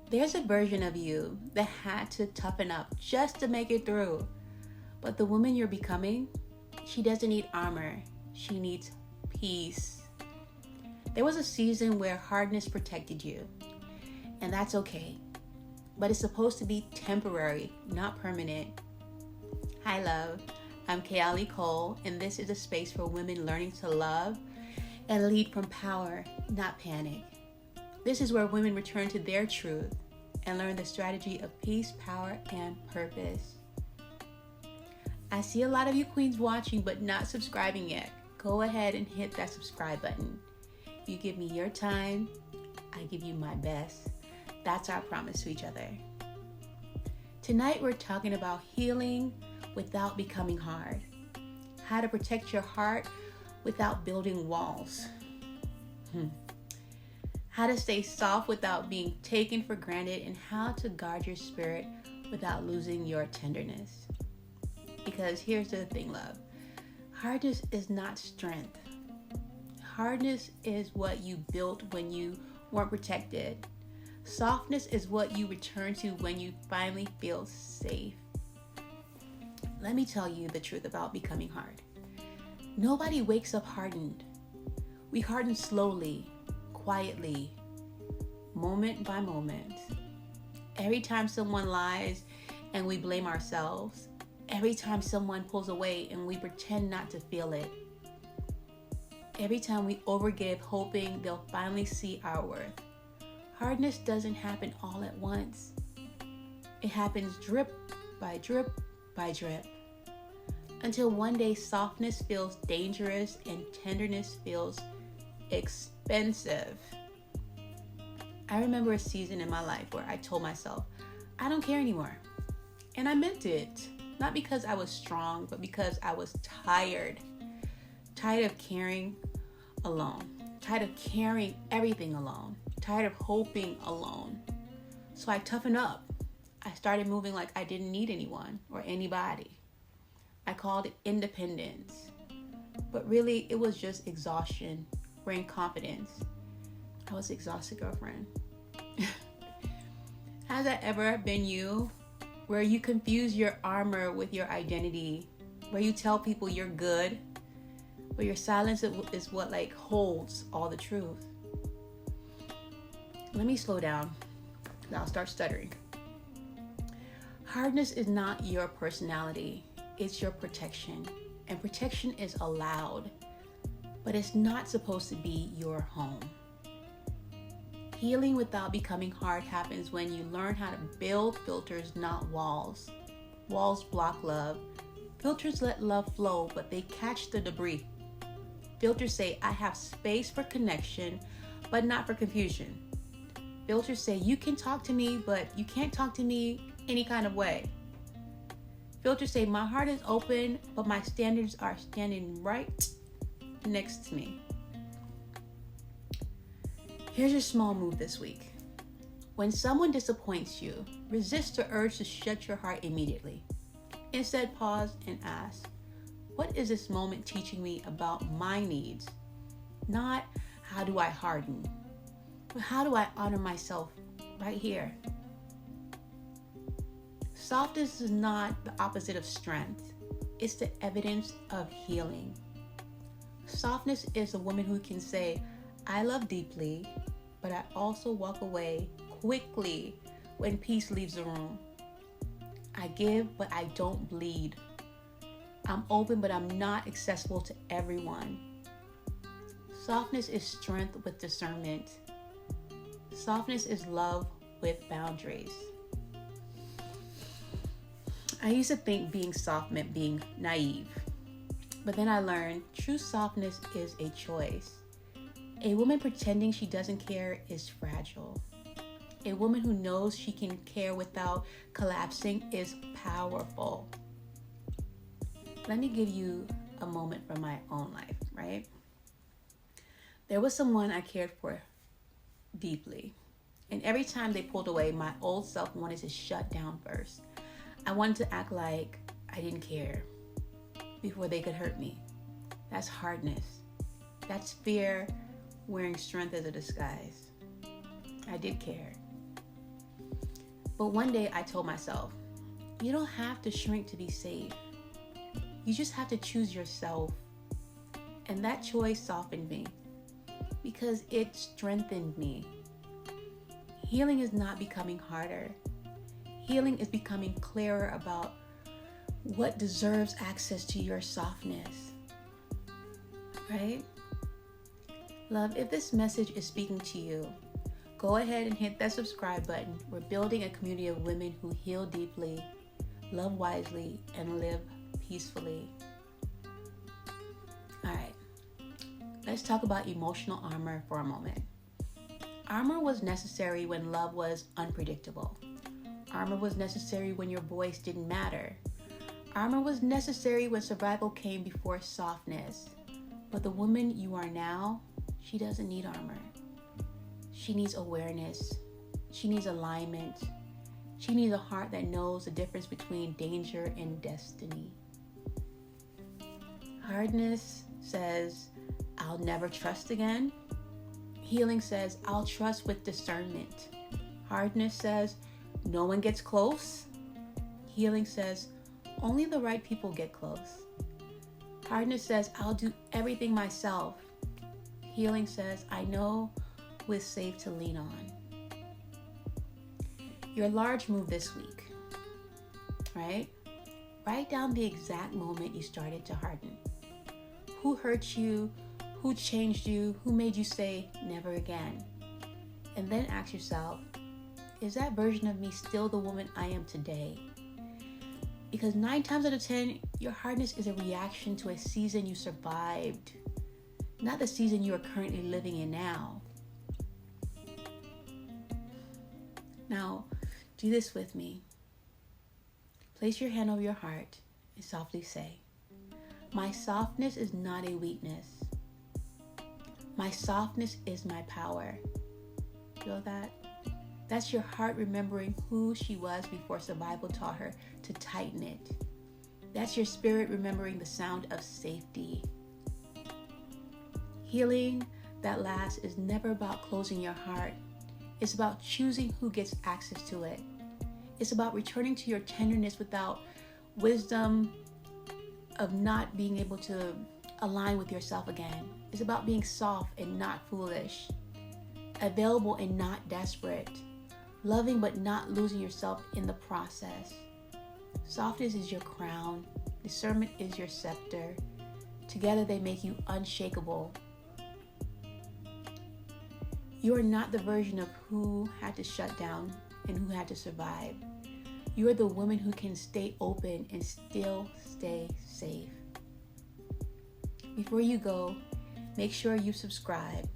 There's a version of you that had to toughen up just to make it through. But the woman you're becoming, she doesn't need armor. She needs peace. There was a season where hardness protected you, and that's okay. But it's supposed to be temporary, not permanent. Hi, love. I'm Kayali Cole, and this is a space for women learning to love and lead from power, not panic. This is where women return to their truth and learn the strategy of peace, power, and purpose. I see a lot of you queens watching but not subscribing yet. Go ahead and hit that subscribe button. You give me your time, I give you my best. That's our promise to each other. Tonight we're talking about healing without becoming hard. How to protect your heart without building walls. How to stay soft without being taken for granted, and how to guard your spirit without losing your tenderness. Because here's the thing, love. Hardness is not strength. Hardness is what you built when you weren't protected. Softness is what you return to when you finally feel safe. Let me tell you the truth about becoming hard. Nobody wakes up hardened. We harden slowly, quietly, moment by moment. Every time someone lies and we blame ourselves. Every time someone pulls away and we pretend not to feel it. Every time we overgive, hoping they'll finally see our worth. Hardness doesn't happen all at once. It happens drip by drip by drip. Until one day softness feels dangerous and tenderness feels expensive. I remember a season in my life where I told myself, I don't care anymore. And I meant it. Not because I was strong, but because I was tired. Tired of carrying alone. Tired of carrying everything alone. Tired of hoping alone. So I toughened up. I started moving like I didn't need anyone or anybody. I called it independence. But really, it was just exhaustion or incompetence. I was exhausted, girlfriend. Has that ever been you? Where you confuse your armor with your identity, where you tell people you're good, but your silence is what holds all the truth. Let me slow down, and I'll start stuttering. Hardness is not your personality, it's your protection, and protection is allowed, but it's not supposed to be your home. Healing without becoming hard happens when you learn how to build filters, not walls. Walls block love. Filters let love flow, but they catch the debris. Filters say, I have space for connection, but not for confusion. Filters say, you can talk to me, but you can't talk to me any kind of way. Filters say, my heart is open, but my standards are standing right next to me. Here's your small move this week. When someone disappoints you, resist the urge to shut your heart immediately. Instead, pause and ask, what is this moment teaching me about my needs? Not how do I harden, but how do I honor myself right here? Softness is not the opposite of strength. It's the evidence of healing. Softness is a woman who can say, I love deeply, but I also walk away quickly when peace leaves the room. I give, but I don't bleed. I'm open, but I'm not accessible to everyone. Softness is strength with discernment. Softness is love with boundaries. I used to think being soft meant being naive, but then I learned true softness is a choice. A woman pretending she doesn't care is fragile. A woman who knows she can care without collapsing is powerful. Let me give you a moment from my own life, right? There was someone I cared for deeply. And every time they pulled away, my old self wanted to shut down first. I wanted to act like I didn't care before they could hurt me. That's hardness. That's fear wearing strength as a disguise. I did care. But one day I told myself, you don't have to shrink to be safe. You just have to choose yourself. And that choice softened me because it strengthened me. Healing is not becoming harder. Healing is becoming clearer about what deserves access to your softness. Right? Love, if this message is speaking to you, go ahead and hit that subscribe button. We're building a community of women who heal deeply, love wisely, and live peacefully. All right, let's talk about emotional armor for a moment. Armor was necessary when love was unpredictable. Armor was necessary when your voice didn't matter. Armor was necessary when survival came before softness. But the woman you are now, she doesn't need armor. She needs awareness. She needs alignment. She needs a heart that knows the difference between danger and destiny. Hardness says, I'll never trust again. Healing says, I'll trust with discernment. Hardness says, no one gets close. Healing says, only the right people get close. Hardness says, I'll do everything myself. Healing says, I know who is safe to lean on. Your large move this week, right? Write down the exact moment you started to harden. Who hurt you? Who changed you? Who made you say, never again? And then ask yourself, is that version of me still the woman I am today? Because 9 times out of 10, your hardness is a reaction to a season you survived, not the season you are currently living in now. Now, do this with me. Place your hand over your heart and softly say, my softness is not a weakness. My softness is my power. Feel that? That's your heart remembering who she was before survival taught her to tighten it. That's your spirit remembering the sound of safety. Healing that lasts is never about closing your heart. It's about choosing who gets access to it. It's about returning to your tenderness without wisdom of not being able to align with yourself again. It's about being soft and not foolish, available and not desperate, loving but not losing yourself in the process. Softness is your crown. Discernment is your scepter. Together they make you unshakable. You are not the version of who had to shut down and who had to survive. You are the woman who can stay open and still stay safe. Before you go, make sure you subscribe.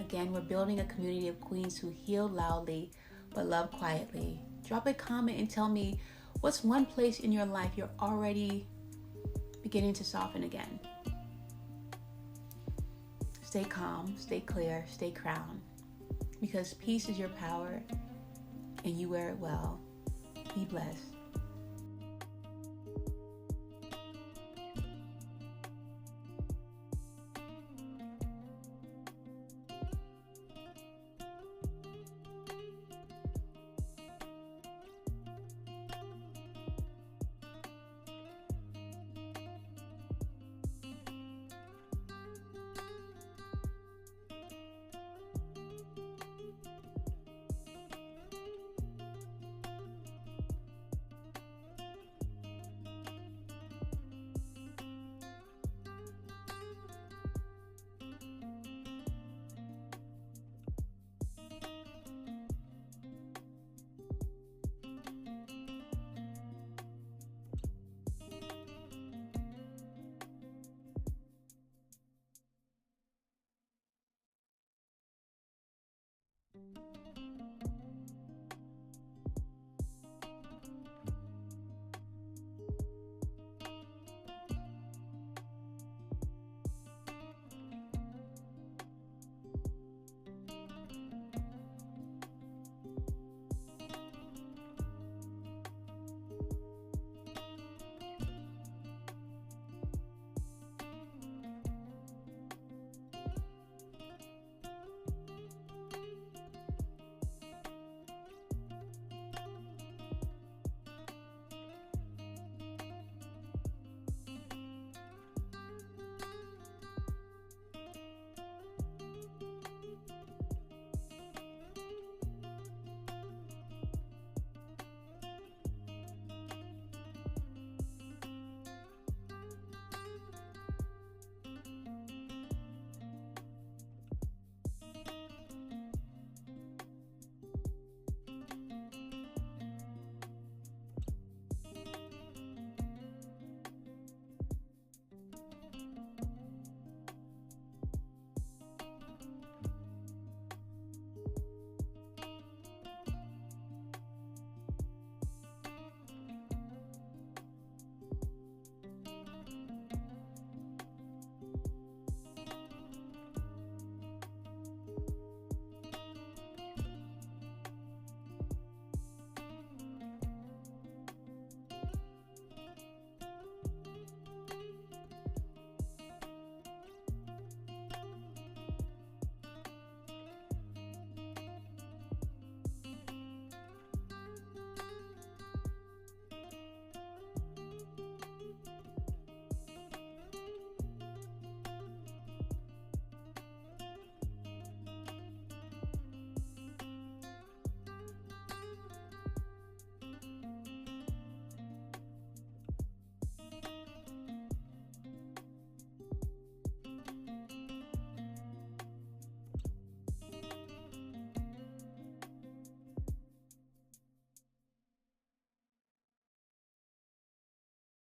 Again, we're building a community of queens who heal loudly but love quietly. Drop a comment and tell me what's one place in your life you're already beginning to soften again. Stay calm, stay clear, stay crowned. Because peace is your power and you wear it well. Be blessed.